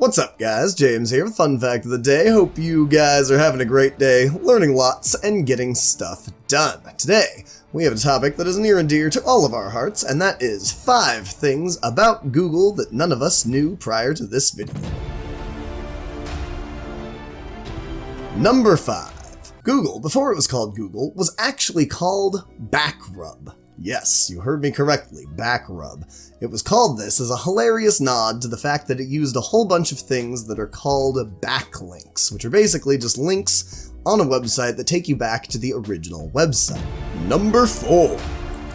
What's up guys, James here with Fun Fact of the Day. Hope you guys are having a great day, learning lots and getting stuff done. Today, we have a topic that is near and dear to all of our hearts, and that is 5 things about Google that none of us knew prior to this video. Number 5. Google, before it was called Google, was actually called Backrub. Yes, you heard me correctly, Backrub. It was called this as a hilarious nod to the fact that it used a whole bunch of things that are called backlinks, which are basically just links on a website that take you back to the original website. Number 4.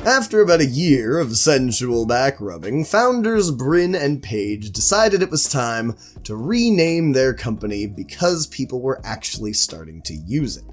After about a year of sensual backrubbing, founders Brin and Page decided it was time to rename their company because people were actually starting to use it.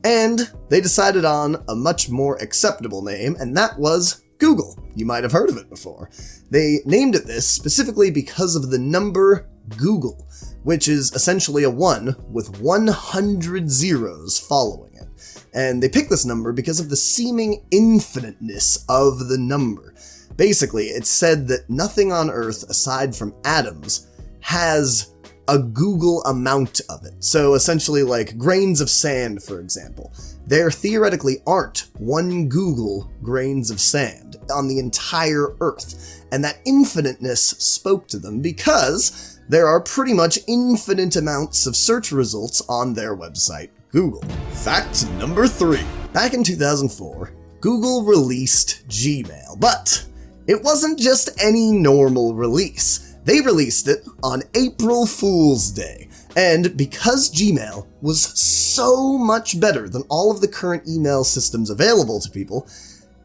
And they decided on a much more acceptable name, and that was Google. You might have heard of it before. They named it this specifically because of the number Google, which is essentially a 1 with 100 zeros following it. And they picked this number because of the seeming infiniteness of the number. Basically, it's said that nothing on Earth aside from atoms has a Google amount of it. So essentially like grains of sand, for example. There theoretically aren't 1 Google grains of sand on the entire Earth. And that infiniteness spoke to them because there are pretty much infinite amounts of search results on their website, Google. Fact number 3. Back in 2004, Google released Gmail, but it wasn't just any normal release. They released it on April Fool's Day, and because Gmail was so much better than all of the current email systems available to people,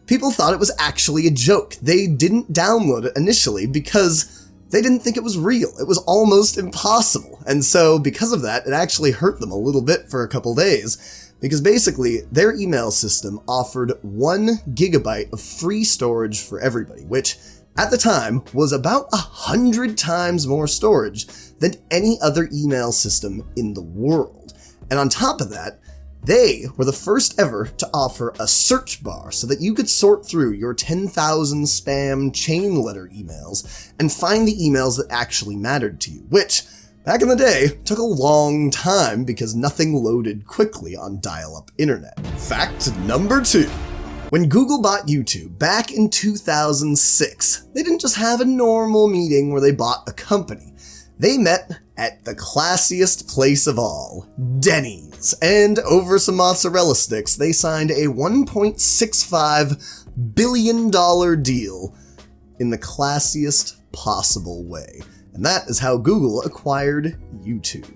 people thought it was actually a joke. They didn't download it initially because they didn't think it was real. It was almost impossible, and so because of that, it actually hurt them a little bit for a couple days, because basically their email system offered 1 gigabyte of free storage for everybody, which at the time was about 100 times more storage than any other email system in the world. And on top of that, they were the first ever to offer a search bar so that you could sort through your 10,000 spam chain letter emails and find the emails that actually mattered to you, which back in the day took a long time because nothing loaded quickly on dial-up internet. Fact number 2. When Google bought YouTube back in 2006, they didn't just have a normal meeting where they bought a company. They met at the classiest place of all, Denny's, and over some mozzarella sticks, they signed a $1.65 billion deal in the classiest possible way. And that is how Google acquired YouTube.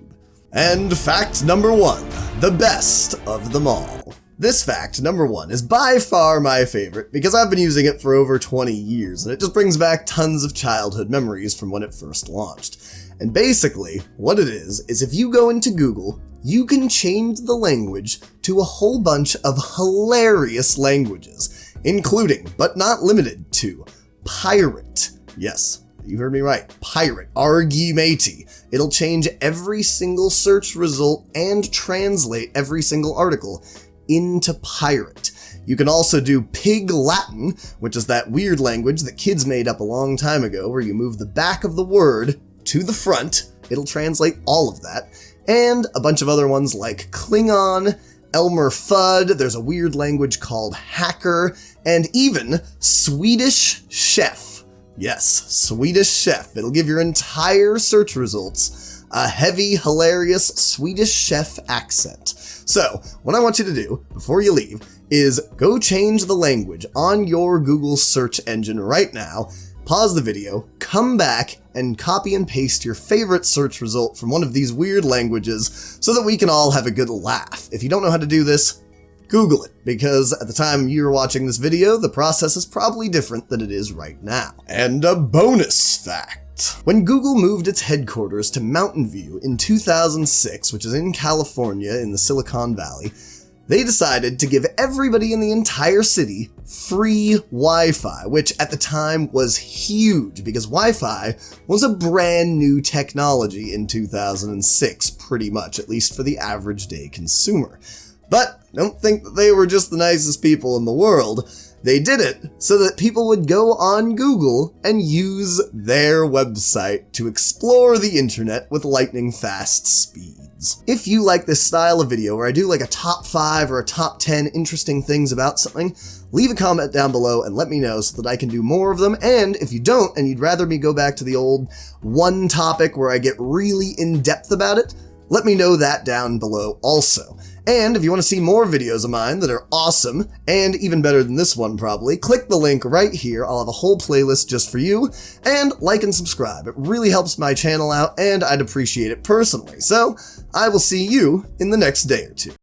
And fact number 1, the best of them all. This fact, number 1, is by far my favorite because I've been using it for over 20 years and it just brings back tons of childhood memories from when it first launched. And basically, what it is if you go into Google, you can change the language to a whole bunch of hilarious languages, including, but not limited to, pirate. Yes, you heard me right, pirate, argy matey. It'll change every single search result and translate every single article into pirate. You can also do Pig Latin, which is that weird language that kids made up a long time ago where you move the back of the word to the front. It'll translate all of that. And a bunch of other ones like Klingon, Elmer Fudd, there's a weird language called Hacker, and even Swedish Chef. Yes, Swedish Chef. It'll give your entire search results a heavy, hilarious Swedish Chef accent. So, what I want you to do, before you leave, is go change the language on your Google search engine right now, pause the video, come back, and copy and paste your favorite search result from one of these weird languages so that we can all have a good laugh. If you don't know how to do this, Google it, because at the time you're watching this video, the process is probably different than it is right now. And a bonus fact. When Google moved its headquarters to Mountain View in 2006, which is in California in the Silicon Valley, they decided to give everybody in the entire city free Wi-Fi, which at the time was huge because Wi-Fi was a brand new technology in 2006, pretty much, at least for the average day consumer. But don't think that they were just the nicest people in the world. They did it so that people would go on Google and use their website to explore the internet with lightning fast speeds. If you like this style of video where I do like a top 5 or a top 10 interesting things about something, leave a comment down below and let me know so that I can do more of them. And if you don't, and you'd rather me go back to the old one topic where I get really in-depth about it, let me know that down below also. And if you want to see more videos of mine that are awesome, and even better than this one probably, click the link right here. I'll have a whole playlist just for you, and like and subscribe. It really helps my channel out, and I'd appreciate it personally. So, I will see you in the next day or two.